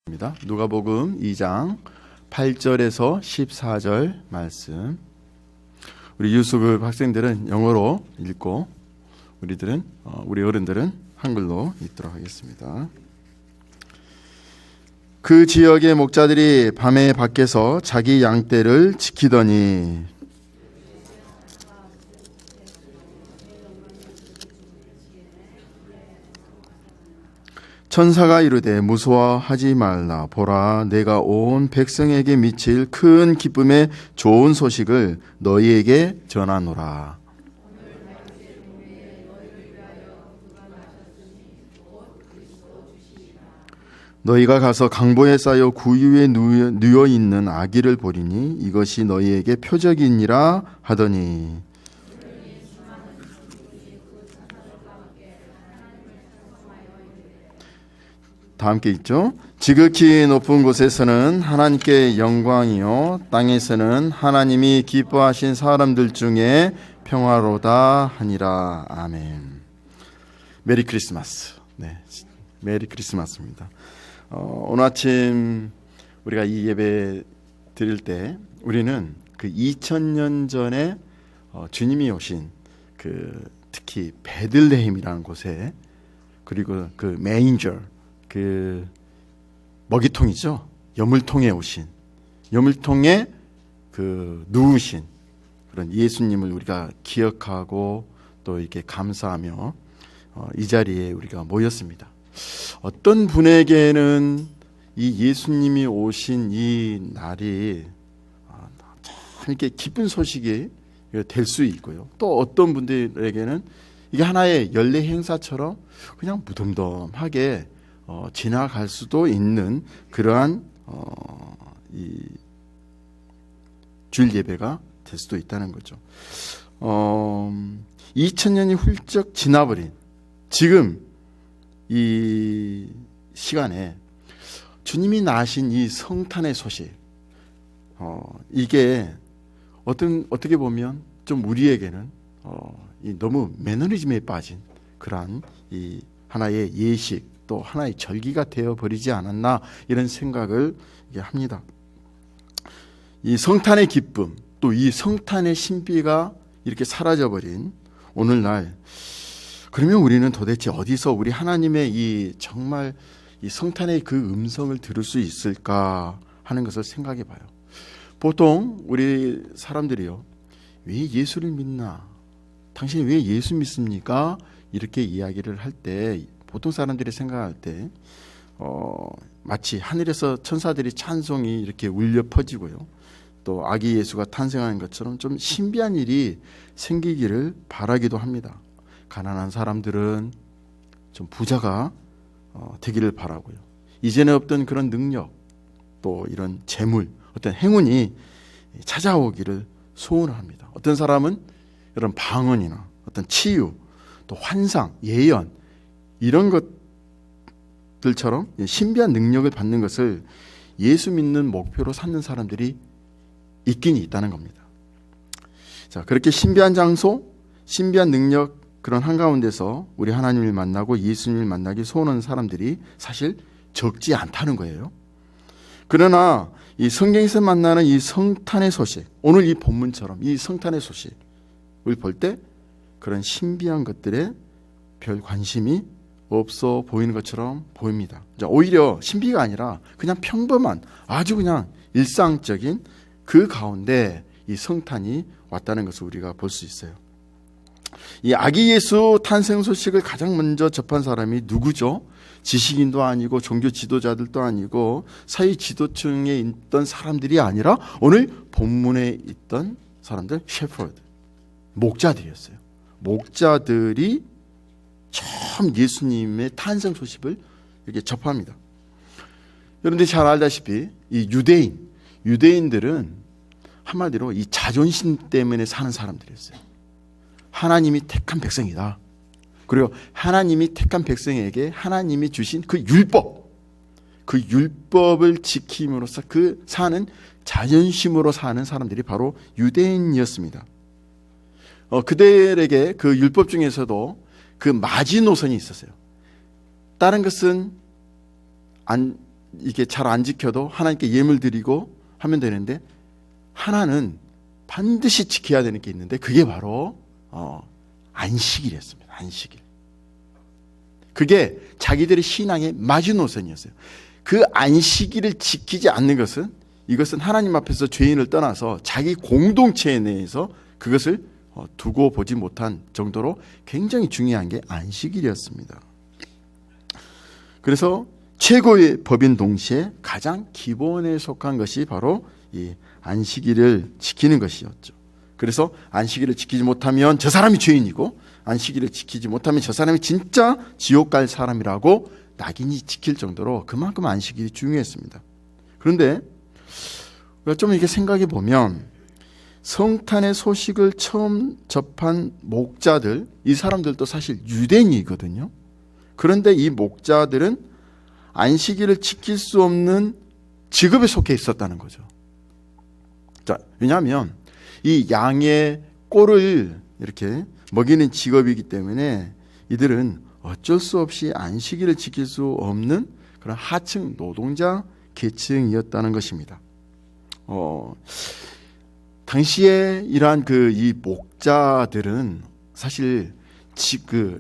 누가복음 2장 8절에서 14절 말씀. 우리 유수급 학생들은 영어로 읽고 우리 어른들은 한글로 읽도록 하겠습니다. 그 지역의 목자들이 밤에 밖에서 자기 양떼를 지키더니 천사가 이르되 무서워하지 말라. 보라, 내가 온 백성에게 미칠 큰 기쁨의 좋은 소식을 너희에게 전하노라. 너희가 가서 강보에 쌓여 구유에 누워 있는 아기를 보리니 이것이 너희에게 표적이니라 하더니 다 함께 있죠. 지극히 높은 곳에서는 하나님께 영광이요 땅에서는 하나님이 기뻐하신 사람들 중에 평화로다 하니라. 아멘. 메리 크리스마스. 네, 메리 크리스마스입니다. 오늘 아침 우리가 이 예배 드릴 때 우리는 그 2000년 전에 주님이 오신 그 특히 베들레헴이라는 곳에 그리고 그 메인저 그 먹이통이죠. 여물통에 오신 여물통에 그 누우신 그런 예수님을 우리가 기억하고 또 이렇게 감사하며 이 자리에 우리가 모였습니다. 어떤 분에게는 이 예수님이 오신 이 날이 참 이렇게 기쁜 소식이 될 수 있고요. 또 어떤 분들에게는 이게 하나의 연례 행사처럼 그냥 무덤덤하게 지나갈 수도 있는 그러한 이 주일 예배가 될 수도 있다는 거죠. 2000년이 훌쩍 지나버린 지금 이 시간에 주님이 나신 이 성탄의 소식, 이게 어떻게 보면 좀 우리에게는 너무 매너리즘에 빠진 그러한 이 하나의 예식 또 하나의 절기가 되어버리지 않았나 이런 생각을 합니다. 이 성탄의 기쁨 또 이 성탄의 신비가 이렇게 사라져버린 오늘날 그러면 우리는 도대체 어디서 우리 하나님의 이 정말 이 성탄의 그 음성을 들을 수 있을까 하는 것을 생각해 봐요. 보통 우리 사람들이요, 왜 예수를 믿나? 당신이 왜 예수 믿습니까? 이렇게 이야기를 할 때 보통 사람들이 생각할 때 마치 하늘에서 천사들이 찬송이 이렇게 울려 퍼지고요. 또 아기 예수가 탄생하는 것처럼 좀 신비한 일이 생기기를 바라기도 합니다. 가난한 사람들은 좀 부자가 되기를 바라고요. 이전에 없던 그런 능력 또 이런 재물 어떤 행운이 찾아오기를 소원합니다. 어떤 사람은 이런 방언이나 어떤 치유 또 환상 예언 이런 것들처럼 신비한 능력을 받는 것을 예수 믿는 목표로 삼는 사람들이 있긴 있다는 겁니다. 자, 그렇게 신비한 장소, 신비한 능력 그런 한가운데서 우리 하나님을 만나고 예수님을 만나기 소원하는 사람들이 사실 적지 않다는 거예요. 그러나 이 성경에서 만나는 이 성탄의 소식, 오늘 이 본문처럼 이 성탄의 소식을 볼 때 그런 신비한 것들에 별 관심이 없어 보이는 것처럼 보입니다. 오히려 신비가 아니라 그냥 평범한 아주 그냥 일상적인 그 가운데 이 성탄이 왔다는 것을 우리가 볼 수 있어요. 이 아기 예수 탄생 소식을 가장 먼저 접한 사람이 누구죠? 지식인도 아니고 종교 지도자들도 아니고 사회 지도층에 있던 사람들이 아니라 오늘 본문에 있던 사람들, 셰퍼드, 목자들이었어요. 목자들이 처음 예수님의 탄생 소식을 이렇게 접합니다. 여러분들이 잘 알다시피 이 유대인들은 한마디로 이 자존심 때문에 사는 사람들이었어요. 하나님이 택한 백성이다. 그리고 하나님이 택한 백성에게 하나님이 주신 그 율법을 지킴으로써 그 사는 자존심으로 사는 사람들이 바로 유대인이었습니다. 그들에게 그 율법 중에서도 그 마지노선이 있었어요. 다른 것은 이게 잘 안 지켜도 하나님께 예물 드리고 하면 되는데, 하나는 반드시 지켜야 되는 게 있는데 그게 바로 안식일이었습니다. 안식일. 그게 자기들의 신앙의 마지노선이었어요. 그 안식일을 지키지 않는 것은, 이것은 하나님 앞에서 죄인을 떠나서 자기 공동체 내에서 그것을 두고 보지 못한 정도로 굉장히 중요한 게 안식일이었습니다. 그래서 최고의 법인 동시에 가장 기본에 속한 것이 바로 이 안식일을 지키는 것이었죠. 그래서 안식일을 지키지 못하면 저 사람이 죄인이고, 안식일을 지키지 못하면 저 사람이 진짜 지옥 갈 사람이라고 낙인이 찍힐 정도로 그만큼 안식일이 중요했습니다. 그런데 좀 이렇게 생각해 보면, 성탄의 소식을 처음 접한 목자들, 이 사람들도 사실 유대인이거든요. 그런데 이 목자들은 안식일을 지킬 수 없는 직업에 속해 있었다는 거죠. 자, 왜냐하면 이 양의 꼴을 이렇게 먹이는 직업이기 때문에 이들은 어쩔 수 없이 안식일을 지킬 수 없는 그런 하층 노동자 계층이었다는 것입니다. 당시에 이러한 이 목자들은 사실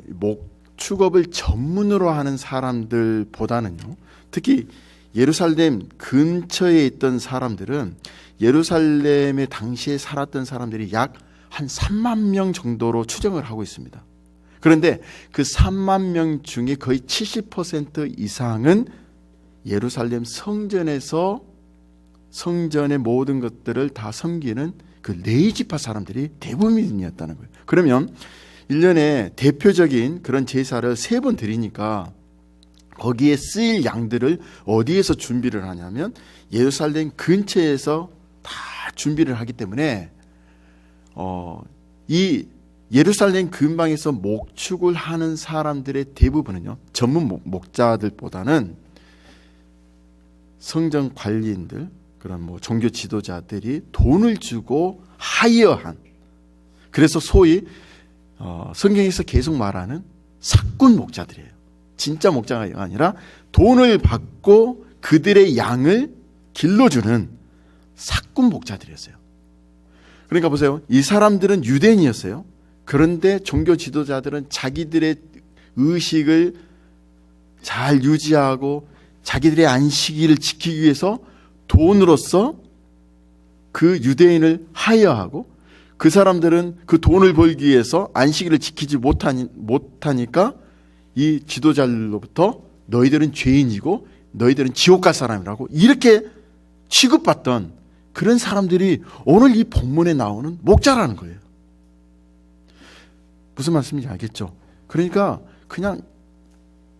목축업을 전문으로 하는 사람들보다는요, 특히 예루살렘 근처에 있던 사람들은 예루살렘에 당시에 살았던 사람들이 약 한 3만 명 정도로 추정을 하고 있습니다. 그런데 그 3만 명 중에 거의 70% 이상은 예루살렘 성전에서 성전의 모든 것들을 다 섬기는 그 레위지파 사람들이 대부분이었다는 거예요. 그러면 1년에 대표적인 그런 제사를 3번 드리니까 거기에 쓰일 양들을 어디에서 준비를 하냐면 예루살렘 근처에서 다 준비를 하기 때문에 이 예루살렘 근방에서 목축을 하는 사람들의 대부분은요, 전문 목자들보다는 성전 관리인들, 그런 종교 지도자들이 돈을 주고 하이어한, 그래서 소위 성경에서 계속 말하는 삭군 목자들이에요. 진짜 목자가 아니라 돈을 받고 그들의 양을 길러주는 삭군 목자들이었어요. 그러니까 보세요. 이 사람들은 유대인이었어요. 그런데 종교 지도자들은 자기들의 의식을 잘 유지하고 자기들의 안식일을 지키기 위해서 돈으로서 그 유대인을 하이어하고, 그 사람들은 그 돈을 벌기 위해서 안식일을 지키지 못하니까 이 지도자들로부터 너희들은 죄인이고 너희들은 지옥 갈 사람이라고 이렇게 취급받던 그런 사람들이 오늘 이 본문에 나오는 목자라는 거예요. 무슨 말씀인지 알겠죠? 그러니까 그냥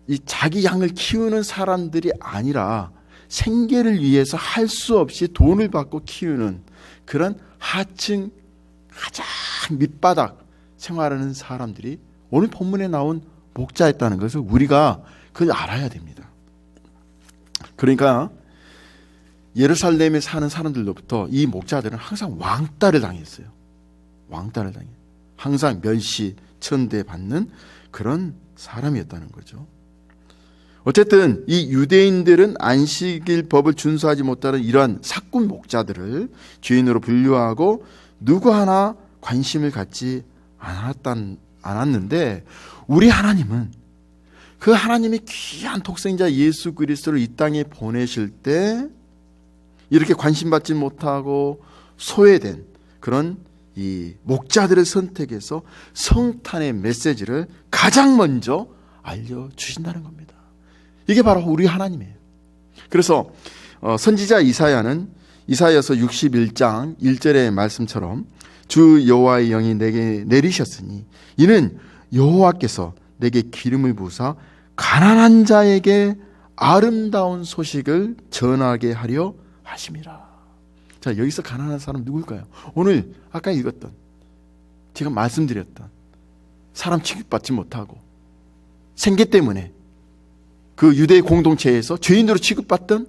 이 자기 양을 키우는 사람들이 아니라 생계를 위해서 할 수 없이 돈을 받고 키우는 그런 하층 가장 밑바닥 생활하는 사람들이 오늘 본문에 나온 목자였다는 것을 우리가 그걸 알아야 됩니다. 그러니까 예루살렘에 사는 사람들로부터 이 목자들은 항상 왕따를 당했어요. 왕따를 당해요. 항상 멸시, 천대받는 그런 사람이었다는 거죠. 어쨌든 이 유대인들은 안식일 법을 준수하지 못하는 이러한 삭군 목자들을 죄인으로 분류하고 누구 하나 관심을 갖지 않았는데, 우리 하나님은 그 하나님의 귀한 독생자 예수 그리스도를 이 땅에 보내실 때 이렇게 관심받지 못하고 소외된 그런 이 목자들을 선택해서 성탄의 메시지를 가장 먼저 알려주신다는 겁니다. 이게 바로 우리 하나님이에요. 그래서 선지자 이사야는 이사야서 61장 1절의 말씀처럼 주 여호와의 영이 내게 내리셨으니 이는 여호와께서 내게 기름을 부으사 가난한 자에게 아름다운 소식을 전하게 하려 하심이라. 자, 여기서 가난한 사람 누굴까요? 오늘 아까 읽었던, 제가 말씀드렸던, 사람 취급받지 못하고 생계 때문에 그 유대 공동체에서 죄인으로 취급받던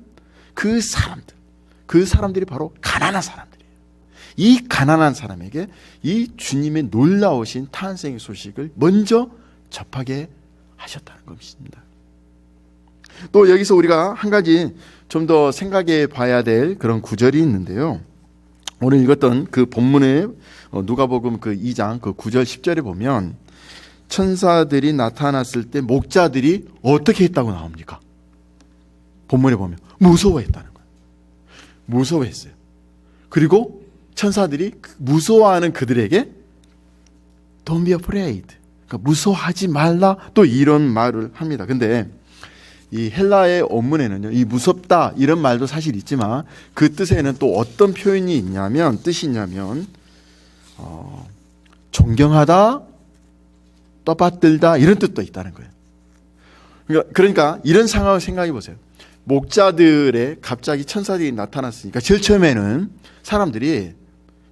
그 사람들이 바로 가난한 사람들이에요. 이 가난한 사람에게 이 주님의 놀라우신 탄생의 소식을 먼저 접하게 하셨다는 것입니다. 또 여기서 우리가 한 가지 좀 더 생각해 봐야 될 그런 구절이 있는데요. 오늘 읽었던 그 본문의 누가복음 그 2장 그 9절 10절에 보면 천사들이 나타났을 때 목자들이 어떻게 했다고 나옵니까? 본문에 보면 무서워했다는 거예요. 무서워했어요. 그리고 천사들이 무서워하는 그들에게 Don't be afraid. 그러니까 무서워하지 말라 또 이런 말을 합니다. 근데 이 헬라의 원문에는요, 이 무섭다 이런 말도 사실 있지만 그 뜻에는 또 어떤 표현이 있냐면 뜻이 있냐면 존경하다, 떠받들다 이런 뜻도 있다는 거예요. 그러니까 이런 상황을 생각해 보세요. 목자들의 갑자기 천사들이 나타났으니까 제일 처음에는 사람들이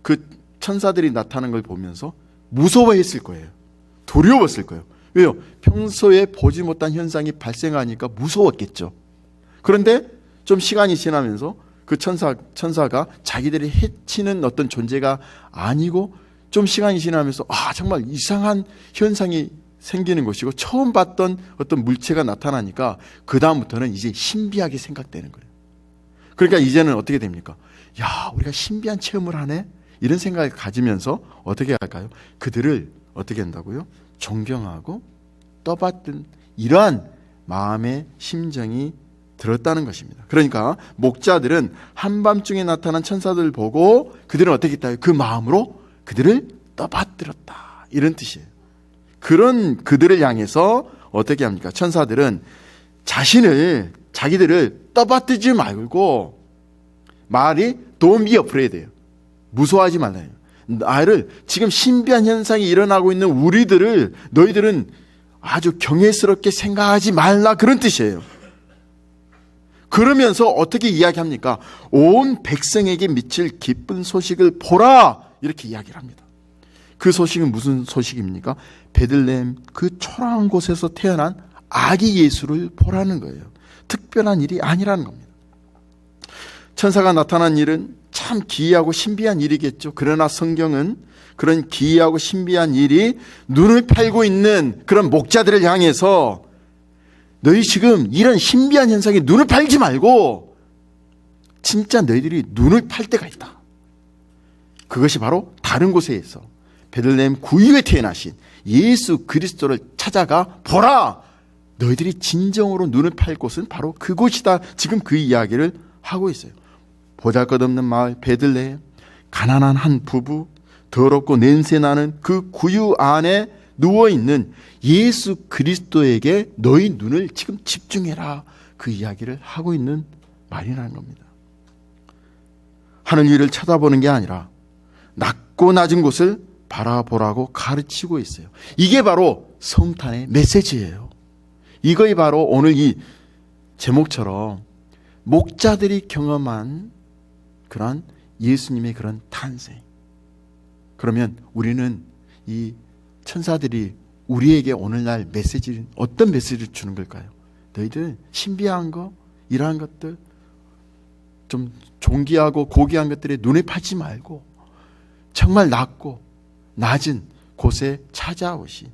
그 천사들이 나타나는 걸 보면서 무서워했을 거예요. 두려웠을 거예요. 왜요? 평소에 보지 못한 현상이 발생하니까 무서웠겠죠. 그런데 좀 시간이 지나면서 그 천사가 자기들이 해치는 어떤 존재가 아니고 좀 시간이 지나면서 정말 이상한 현상이 생기는 것이고 처음 봤던 어떤 물체가 나타나니까 그 다음부터는 이제 신비하게 생각되는 거예요. 그러니까 이제는 어떻게 됩니까? 야, 우리가 신비한 체험을 하네? 이런 생각을 가지면서 어떻게 할까요? 그들을 어떻게 한다고요? 존경하고 떠받든 이러한 마음의 심정이 들었다는 것입니다. 그러니까 목자들은 한밤중에 나타난 천사들을 보고 그들은 어떻게 했다? 그 마음으로 그들을 떠받들었다. 이런 뜻이에요. 그런 그들을 향해서 어떻게 합니까? 천사들은 자기들을 떠받들지 말고 말이 Don't be afraid예요. 무서워하지 말라요. 나를 지금 신비한 현상이 일어나고 있는 우리들을 너희들은 아주 경외스럽게 생각하지 말라 그런 뜻이에요. 그러면서 어떻게 이야기합니까? 온 백성에게 미칠 기쁜 소식을 보라 이렇게 이야기를 합니다. 그 소식은 무슨 소식입니까? 베들레헴 그 초라한 곳에서 태어난 아기 예수를 보라는 거예요. 특별한 일이 아니라는 겁니다. 천사가 나타난 일은 참 기이하고 신비한 일이겠죠. 그러나 성경은 그런 기이하고 신비한 일이 눈을 팔고 있는 그런 목자들을 향해서 너희 지금 이런 신비한 현상에 눈을 팔지 말고 진짜 너희들이 눈을 팔 때가 있다. 그것이 바로 다른 곳에서 베들레헴 구유에 태어나신 예수 그리스도를 찾아가 보라. 너희들이 진정으로 눈을 팔 곳은 바로 그곳이다. 지금 그 이야기를 하고 있어요. 보잘것없는 마을 베들레헴, 가난한 한 부부, 더럽고 냄새나는 그 구유 안에 누워있는 예수 그리스도에게 너희 눈을 지금 집중해라. 그 이야기를 하고 있는 말이라는 겁니다. 하늘 위를 쳐다보는 게 아니라 낮고 낮은 곳을 바라보라고 가르치고 있어요. 이게 바로 성탄의 메시지예요. 이것이 바로 오늘 이 제목처럼 목자들이 경험한 그런 예수님의 그런 탄생. 그러면 우리는 이 천사들이 우리에게 오늘날 메시지를 어떤 메시지를 주는 걸까요? 너희들 신비한 거, 이러한 것들 좀 존귀하고 고귀한 것들에 눈에 파지 말고 정말 낮고 낮은 곳에 찾아오신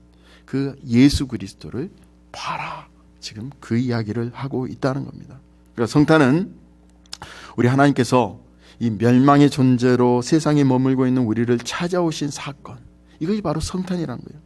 그 예수 그리스도를 봐라. 지금 그 이야기를 하고 있다는 겁니다. 그러니까 성탄은 우리 하나님께서 이 멸망의 존재로 세상에 머물고 있는 우리를 찾아오신 사건, 이것이 바로 성탄이라는 거예요.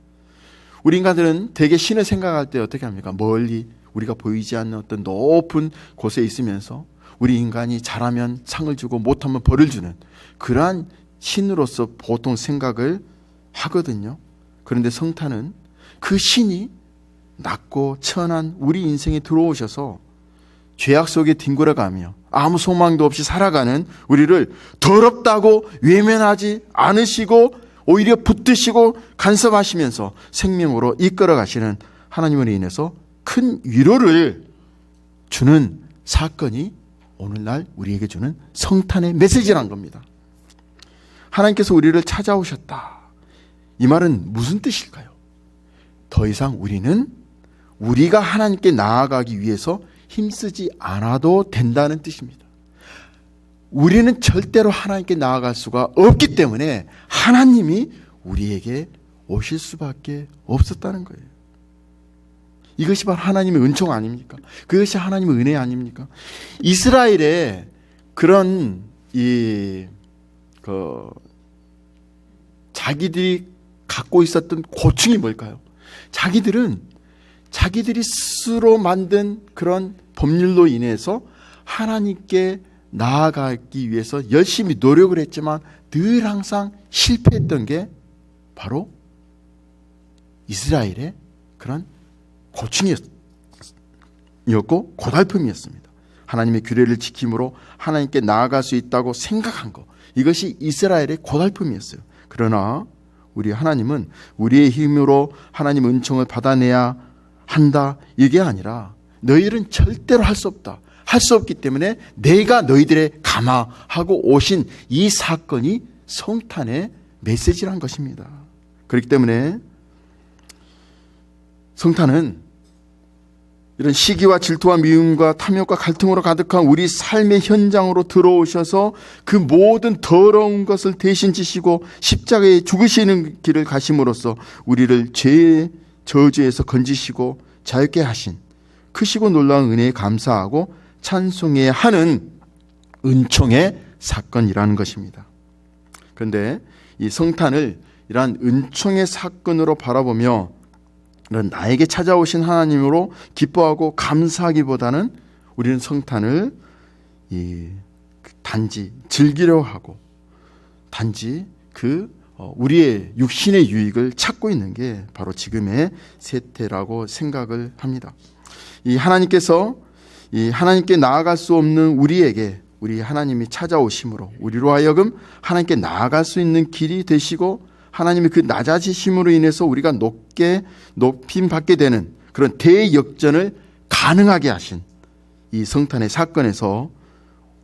우리 인간들은 대개 신을 생각할 때 어떻게 합니까? 멀리 우리가 보이지 않는 어떤 높은 곳에 있으면서 우리 인간이 잘하면 상을 주고 못하면 벌을 주는 그러한 신으로서 보통 생각을 하거든요. 그런데 성탄은 그 신이 낮고 천한 우리 인생에 들어오셔서 죄악 속에 뒹굴어가며 아무 소망도 없이 살아가는 우리를 더럽다고 외면하지 않으시고 오히려 붙드시고 간섭하시면서 생명으로 이끌어 가시는 하나님으로 인해서 큰 위로를 주는 사건이 오늘날 우리에게 주는 성탄의 메시지란 겁니다. 하나님께서 우리를 찾아오셨다. 이 말은 무슨 뜻일까요? 더 이상 우리는 우리가 하나님께 나아가기 위해서 힘쓰지 않아도 된다는 뜻입니다. 우리는 절대로 하나님께 나아갈 수가 없기 때문에 하나님이 우리에게 오실 수밖에 없었다는 거예요. 이것이 바로 하나님의 은총 아닙니까? 그것이 하나님의 은혜 아닙니까? 이스라엘의 그런 자기들이 갖고 있었던 고충이 뭘까요? 자기들이 스스로 만든 그런 법률로 인해서 하나님께 나아가기 위해서 열심히 노력을 했지만 늘 항상 실패했던 게 바로 이스라엘의 그런 고충이었고 고달픔이었습니다. 하나님의 규례를 지킴으로 하나님께 나아갈 수 있다고 생각한 것, 이것이 이스라엘의 고달픔이었어요. 그러나 우리 하나님은 우리의 힘으로 하나님 은총을 받아내야 한다, 이게 아니라 너희들은 절대로 할 수 없다, 할 수 없기 때문에 내가 너희들의 감화하고 오신 이 사건이 성탄의 메시지란 것입니다. 그렇기 때문에 성탄은 이런 시기와 질투와 미움과 탐욕과 갈등으로 가득한 우리 삶의 현장으로 들어오셔서 그 모든 더러운 것을 대신 지시고 십자가에 죽으시는 길을 가심으로써 우리를 죄의 저주에서 건지시고 자유케 하신 크시고 놀라운 은혜에 감사하고 찬송해야 하는 은총의 사건이라는 것입니다. 그런데 이 성탄을 이러한 은총의 사건으로 바라보며 나에게 찾아오신 하나님으로 기뻐하고 감사하기보다는 우리는 성탄을 단지 즐기려 하고 단지 우리의 육신의 유익을 찾고 있는 게 바로 지금의 세태라고 생각을 합니다. 하나님께 나아갈 수 없는 우리에게 우리 하나님이 찾아오심으로 우리로 하여금 하나님께 나아갈 수 있는 길이 되시고, 하나님의 그 낮아지심으로 인해서 우리가 높임 받게 되는 그런 대역전을 가능하게 하신 이 성탄의 사건에서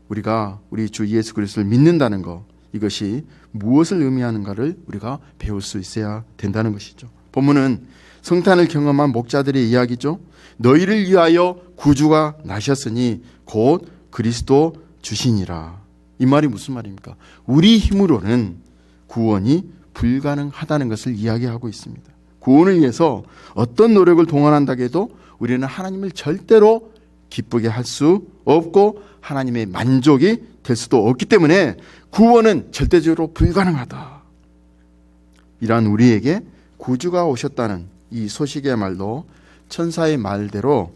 우리가 우리 주 예수 그리스도를 믿는다는 것, 이것이 무엇을 의미하는가를 우리가 배울 수 있어야 된다는 것이죠. 본문은 성탄을 경험한 목자들의 이야기죠. 너희를 위하여 구주가 나셨으니 곧 그리스도 주시니라. 이 말이 무슨 말입니까? 우리 힘으로는 구원이 불가능하다는 것을 이야기하고 있습니다. 구원을 위해서 어떤 노력을 동원한다고 해도 우리는 하나님을 절대로 기쁘게 할 수 없고 하나님의 만족이 될 수도 없기 때문에 구원은 절대적으로 불가능하다. 이러한 우리에게 구주가 오셨다는 이 소식이야말로 천사의 말대로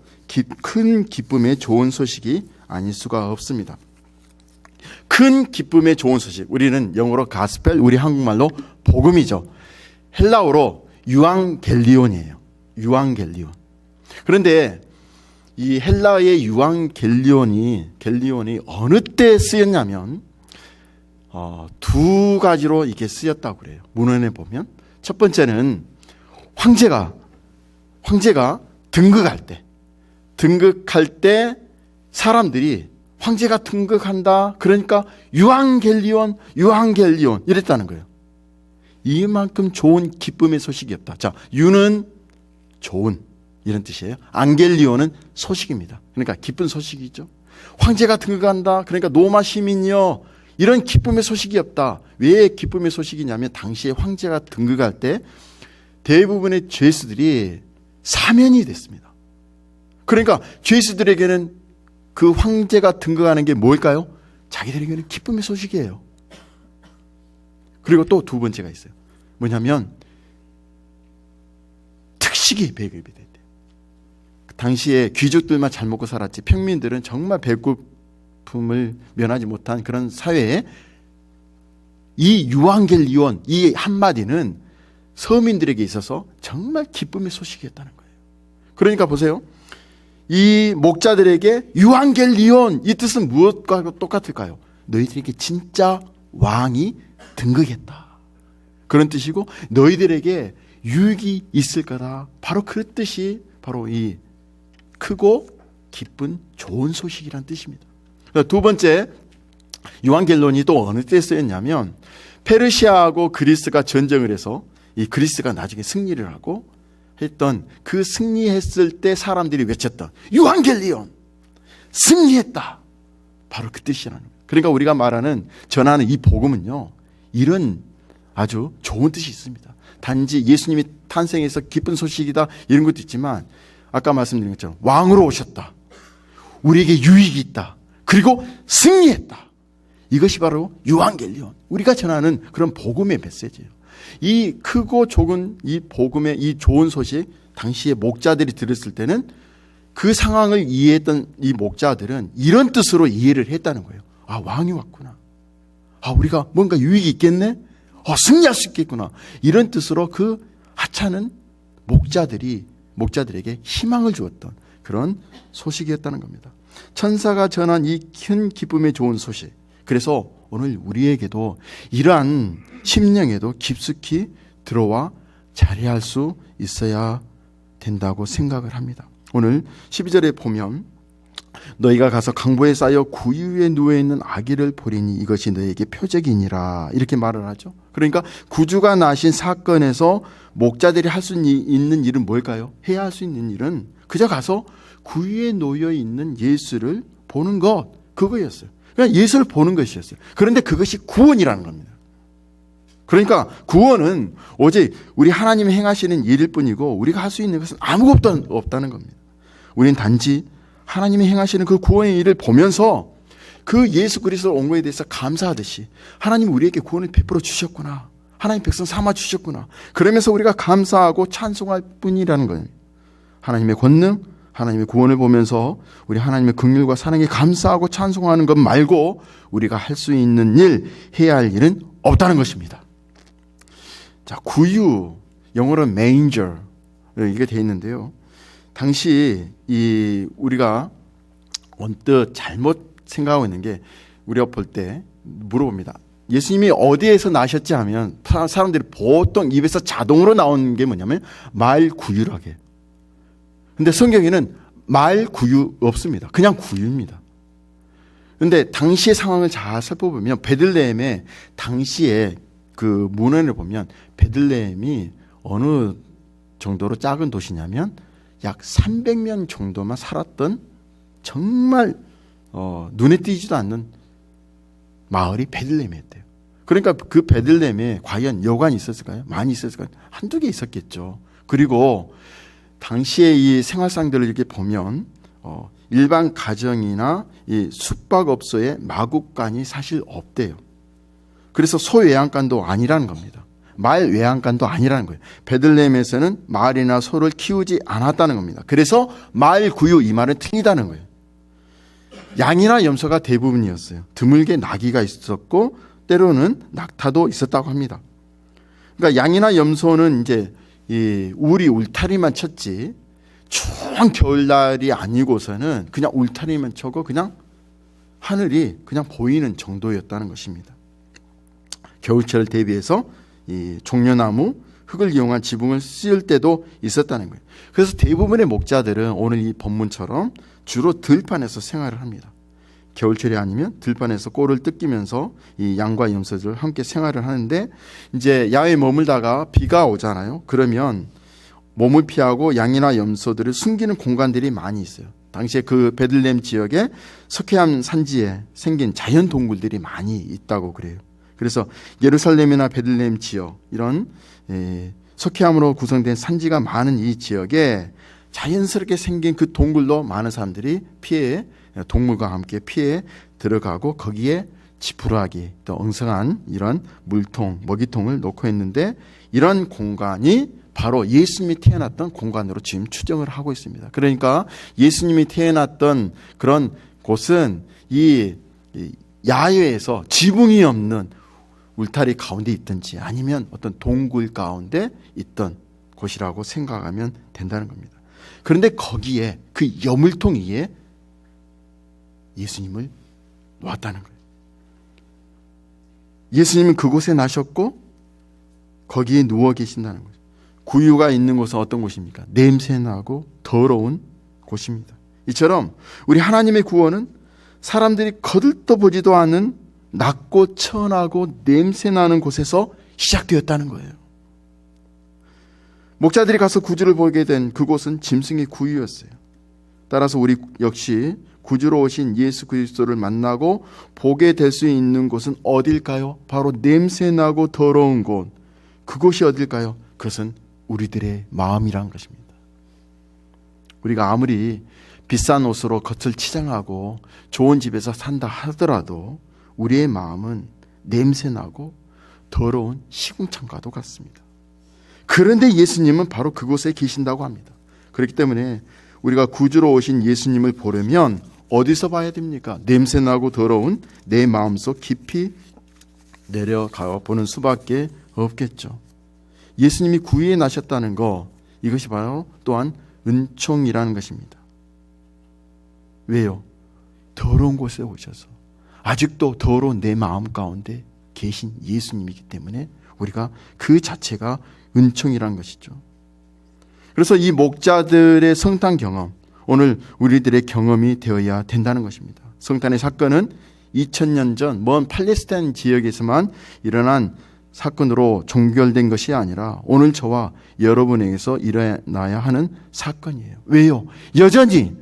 큰 기쁨의 좋은 소식이 아닐 수가 없습니다. 큰 기쁨의 좋은 소식, 우리는 영어로 가스펠, 우리 한국말로 복음이죠. 헬라어로 유앙겔리온이에요. 유앙겔리온. 그런데 이 헬라의 유앙겔리온이 어느 때 쓰였냐면 두 가지로 이게 쓰였다고 그래요. 문헌에 보면 첫 번째는 황제가 등극할 때 사람들이 황제가 등극한다, 그러니까 유앙겔리온 이랬다는 거예요. 이만큼 좋은 기쁨의 소식이었다. 자, 유는 좋은 이런 뜻이에요. 앙겔리온은 소식입니다. 그러니까 기쁜 소식이죠. 황제가 등극한다, 그러니까 로마 시민이요, 이런 기쁨의 소식이었다. 왜 기쁨의 소식이냐면 당시에 황제가 등극할 때 대부분의 죄수들이 사면이 됐습니다. 그러니까 죄수들에게는 그 황제가 등극하는 게 뭘까요? 자기들에게는 기쁨의 소식이에요. 그리고 또 두 번째가 있어요. 뭐냐면 특식이 배급이 됐대요. 당시에 귀족들만 잘 먹고 살았지 평민들은 정말 배고픔을 면하지 못한 그런 사회에 이 유앙겔리온, 이 한마디는 서민들에게 있어서 정말 기쁨의 소식이었다는 거예요. 그러니까 보세요. 이 목자들에게 유앙겔리온, 이 뜻은 무엇과 똑같을까요? 너희들에게 진짜 왕이 등극했다, 그런 뜻이고 너희들에게 유익이 있을 거다, 바로 그 뜻이 바로 이 크고 기쁜 좋은 소식이란 뜻입니다. 두 번째, 유앙겔론이 또 어느 때 쓰였냐면 페르시아하고 그리스가 전쟁을 해서 이 그리스가 나중에 승리를 하고 했던 그 승리했을 때 사람들이 외쳤던 유앙겔리온, 승리했다, 바로 그 뜻이라는 거예요. 그러니까 우리가 전하는 이 복음은요, 이런 아주 좋은 뜻이 있습니다. 단지 예수님이 탄생해서 기쁜 소식이다 이런 것도 있지만 아까 말씀드린 것처럼 왕으로 오셨다. 우리에게 유익이 있다. 그리고 승리했다. 이것이 바로 유앙겔리온, 우리가 전하는 그런 복음의 메시지예요. 이 크고 좁은 이 복음의 이 좋은 소식, 당시에 목자들이 들었을 때는 그 상황을 이해했던 이 목자들은 이런 뜻으로 이해를 했다는 거예요. 아, 왕이 왔구나. 아, 우리가 뭔가 유익이 있겠네? 승리할 수 있겠구나. 이런 뜻으로 그 하찮은 목자들에게 희망을 주었던 그런 소식이었다는 겁니다. 천사가 전한 이 큰 기쁨의 좋은 소식. 그래서 오늘 우리에게도 이러한 심령에도 깊숙이 들어와 자리할 수 있어야 된다고 생각을 합니다. 오늘 12절에 보면 너희가 가서 강보에 쌓여 구유에 누워있는 아기를 보리니 이것이 너희에게 표적이니라 이렇게 말을 하죠. 그러니까 구주가 나신 사건에서 목자들이 할 수 있는 일은 뭘까요? 해야 할 수 있는 일은 그저 가서 구유에 놓여있는 예수를 보는 것, 그거였어요. 그냥 예수를 보는 것이었어요. 그런데 그것이 구원이라는 겁니다. 그러니까 구원은 오직 우리 하나님이 행하시는 일일 뿐이고 우리가 할 수 있는 것은 아무것도 없다는 겁니다. 우리는 단지 하나님이 행하시는 그 구원의 일을 보면서 그 예수 그리스도 온 것에 대해서 감사하듯이 하나님 우리에게 구원을 베풀어 주셨구나. 하나님 백성 삼아 주셨구나. 그러면서 우리가 감사하고 찬송할 뿐이라는 거예요. 하나님의 권능, 하나님의 구원을 보면서 우리 하나님의 긍휼과 사랑에 감사하고 찬송하는 것 말고 우리가 할 수 있는 일, 해야 할 일은 없다는 것입니다. 자, 구유, 영어로 manger 이게 되어 있는데요. 당시 우리가 언뜻 잘못 생각하고 있는 게 우리가 볼 때 물어봅니다. 예수님이 어디에서 나셨지 하면 사람들이 보통 입에서 자동으로 나오는 게 뭐냐면 말구유라게. 근데 성경에는 말구유 없습니다. 그냥 구유입니다. 근데 당시의 상황을 잘 살펴보면 베들레헴의 당시에 그 문헌을 보면 베들레헴이 어느 정도로 작은 도시냐면 약 300명 정도만 살았던 정말 눈에 띄지도 않는 마을이 베들레헴이었대요. 그러니까 그 베들레헴에 과연 여관이 있었을까요? 많이 있었을까요? 한두 개 있었겠죠. 그리고 당시에 이 생활상들을 이렇게 보면 일반 가정이나 이 숙박업소에 마구간이 사실 없대요. 그래서 소외양간도 아니라는 겁니다. 말 외양간도 아니라는 거예요. 베들레헴에서는 말이나 소를 키우지 않았다는 겁니다. 그래서 말구유 이 말은 틀리다는 거예요. 양이나 염소가 대부분이었어요. 드물게 나귀가 있었고 때로는 낙타도 있었다고 합니다. 그러니까 양이나 염소는 이제 이 울타리만 쳤지 추운 겨울날이 아니고서는 그냥 울타리만 쳐고 그냥 하늘이 그냥 보이는 정도였다는 것입니다. 겨울철을 대비해서 이 종려나무, 흙을 이용한 지붕을 씌울 때도 있었다는 거예요. 그래서 대부분의 목자들은 오늘 이 본문처럼 주로 들판에서 생활을 합니다. 겨울철이 아니면 들판에서 꼴을 뜯기면서 이 양과 염소들 함께 생활을 하는데 이제 야외에 머물다가 비가 오잖아요. 그러면 몸을 피하고 양이나 염소들을 숨기는 공간들이 많이 있어요. 당시에 그 베들레헴 지역에 석회암 산지에 생긴 자연 동굴들이 많이 있다고 그래요. 그래서 예루살렘이나 베들레헴 지역 이런 석회암으로 구성된 산지가 많은 이 지역에 자연스럽게 생긴 그 동굴로 많은 사람들이 동물과 함께 피해 들어가고 거기에 지푸라기 또 엉성한 이런 물통, 먹이통을 놓고 있는데 이런 공간이 바로 예수님이 태어났던 공간으로 지금 추정을 하고 있습니다. 그러니까 예수님이 태어났던 그런 곳은 이 야외에서 지붕이 없는 울타리 가운데 있든지 아니면 어떤 동굴 가운데 있던 곳이라고 생각하면 된다는 겁니다. 그런데 거기에 그 여물통 위에 예수님을 놓았다는 거예요. 예수님은 그곳에 나셨고 거기에 누워 계신다는 거죠. 구유가 있는 곳은 어떤 곳입니까? 냄새나고 더러운 곳입니다. 이처럼 우리 하나님의 구원은 사람들이 거들떠보지도 않은 낮고 천하고 냄새나는 곳에서 시작되었다는 거예요. 목자들이 가서 구주를 보게 된 그곳은 짐승의 구유였어요. 따라서 우리 역시 구주로 오신 예수 그리스도를 만나고 보게 될 수 있는 곳은 어딜까요? 바로 냄새나고 더러운 곳. 그곳이 어딜까요? 그것은 우리들의 마음이란 것입니다. 우리가 아무리 비싼 옷으로 겉을 치장하고 좋은 집에서 산다 하더라도 우리의 마음은 냄새나고 더러운 시궁창과도 같습니다. 그런데 예수님은 바로 그곳에 계신다고 합니다. 그렇기 때문에 우리가 구주로 오신 예수님을 보려면 어디서 봐야 됩니까? 냄새나고 더러운 내 마음속 깊이 내려가 보는 수밖에 없겠죠. 예수님이 구유에 나셨다는 거, 이것이 바로 또한 은총이라는 것입니다. 왜요? 더러운 곳에 오셔서 아직도 더러운 내 마음 가운데 계신 예수님이기 때문에 우리가 그 자체가 은총이라는 것이죠. 그래서 이 목자들의 성탄 경험, 오늘 우리들의 경험이 되어야 된다는 것입니다. 성탄의 사건은 2000년 전 먼 팔레스타인 지역에서만 일어난 사건으로 종결된 것이 아니라 오늘 저와 여러분에게서 일어나야 하는 사건이에요. 왜요? 여전히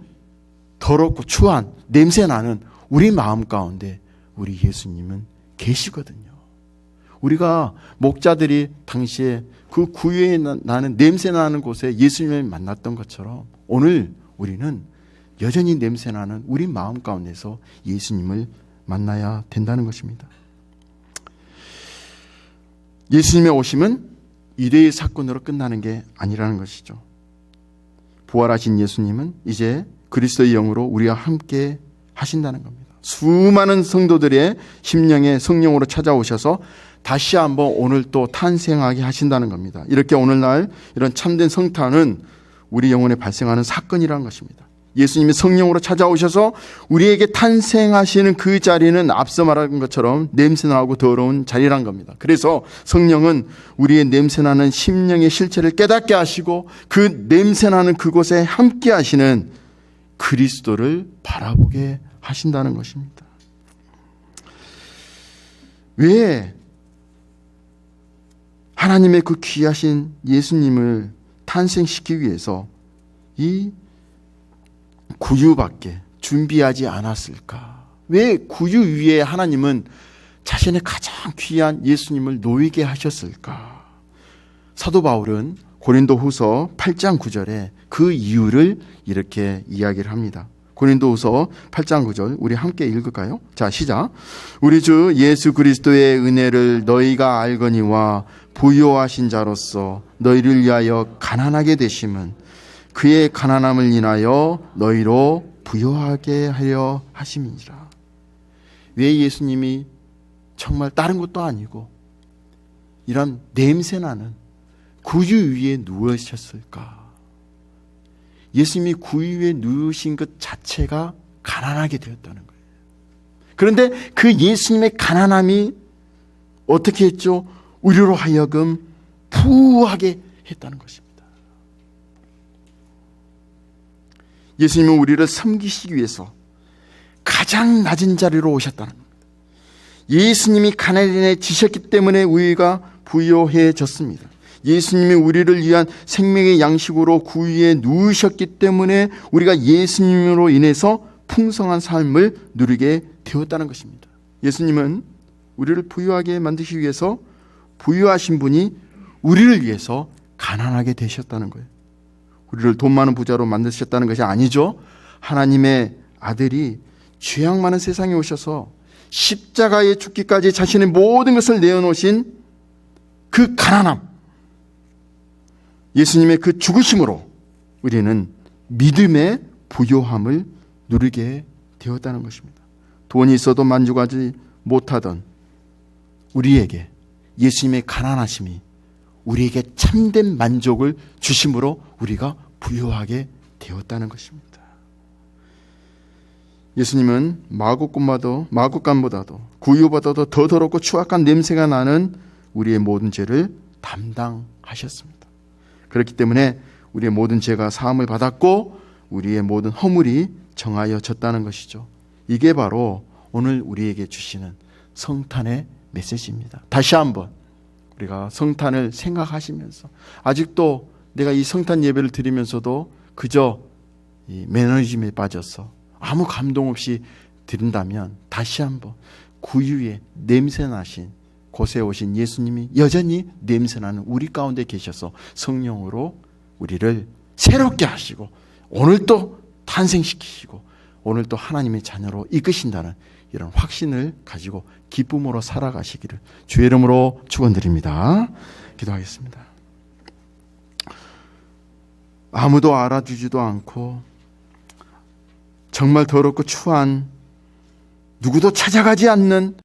더럽고 추한 냄새나는 우리 마음 가운데 우리 예수님은 계시거든요. 우리가 목자들이 당시에 그 구유에 나는 냄새나는 곳에 예수님을 만났던 것처럼 오늘 우리는 여전히 냄새나는 우리 마음 가운데서 예수님을 만나야 된다는 것입니다. 예수님의 오심은 일회의 사건으로 끝나는 게 아니라는 것이죠. 부활하신 예수님은 이제 그리스도의 영으로 우리와 함께 하신다는 겁니다. 수많은 성도들의 심령에 성령으로 찾아오셔서 다시 한번 오늘 또 탄생하게 하신다는 겁니다. 이렇게 오늘날 이런 참된 성탄은 우리 영혼에 발생하는 사건이라는 것입니다. 예수님이 성령으로 찾아오셔서 우리에게 탄생하시는 그 자리는 앞서 말한 것처럼 냄새나고 더러운 자리란 겁니다. 그래서 성령은 우리의 냄새나는 심령의 실체를 깨닫게 하시고 그 냄새나는 그곳에 함께 하시는 그리스도를 바라보게 하신다는 것입니다. 왜 하나님의 그 귀하신 예수님을 탄생시키기 위해서 이 구유밖에 준비하지 않았을까? 왜 구유 위에 하나님은 자신의 가장 귀한 예수님을 놓이게 하셨을까? 사도 바울은 고린도후서 8장 9절에 그 이유를 이렇게 이야기를 합니다. 고린도후서 8장 9절 우리 함께 읽을까요? 자, 시작. 우리 주 예수 그리스도의 은혜를 너희가 알거니와 부요하신 자로서 너희를 위하여 가난하게 되심은 그의 가난함을 인하여 너희로 부요하게 하려 하심이니라. 왜 예수님이 정말 다른 것도 아니고 이런 냄새나는 구유 위에 누우셨을까? 예수님이 구유 위에 누우신 것 자체가 가난하게 되었다는 거예요. 그런데 그 예수님의 가난함이 어떻게 했죠? 우리로 하여금 부하게 했다는 것입니다. 예수님은 우리를 섬기시기 위해서 가장 낮은 자리로 오셨다는 겁니다. 예수님이 가난해지셨기 때문에 우리가 부요해졌습니다. 예수님이 우리를 위한 생명의 양식으로 구유에 누우셨기 때문에 우리가 예수님으로 인해서 풍성한 삶을 누리게 되었다는 것입니다. 예수님은 우리를 부유하게 만드시기 위해서 부유하신 분이 우리를 위해서 가난하게 되셨다는 거예요. 우리를 돈 많은 부자로 만드셨다는 것이 아니죠. 하나님의 아들이 죄악 많은 세상에 오셔서 십자가에 죽기까지 자신의 모든 것을 내어놓으신 그 가난함, 예수님의 그 죽으심으로 우리는 믿음의 부요함을 누리게 되었다는 것입니다. 돈이 있어도 만족하지 못하던 우리에게 예수님의 가난하심이 우리에게 참된 만족을 주심으로 우리가 부유하게 되었다는 것입니다. 예수님은 마구간보다도 구유보다도 더 더럽고 추악한 냄새가 나는 우리의 모든 죄를 담당하셨습니다. 그렇기 때문에 우리의 모든 죄가 사함을 받았고 우리의 모든 허물이 정하여졌다는 것이죠. 이게 바로 오늘 우리에게 주시는 성탄의 메시지입니다. 다시 한번 우리가 성탄을 생각하시면서 아직도 내가 이 성탄 예배를 드리면서도 그저 이 매너리즘에 빠져서 아무 감동 없이 드린다면 다시 한번 구유에 냄새나신 곳에 오신 예수님이 여전히 냄새나는 우리 가운데 계셔서 성령으로 우리를 새롭게 하시고 오늘 또 탄생시키시고 오늘 또 하나님의 자녀로 이끄신다는 이런 확신을 가지고 기쁨으로 살아가시기를 주의 이름으로 축원드립니다. 기도하겠습니다. 아무도 알아주지도 않고 정말 더럽고 추한 누구도 찾아가지 않는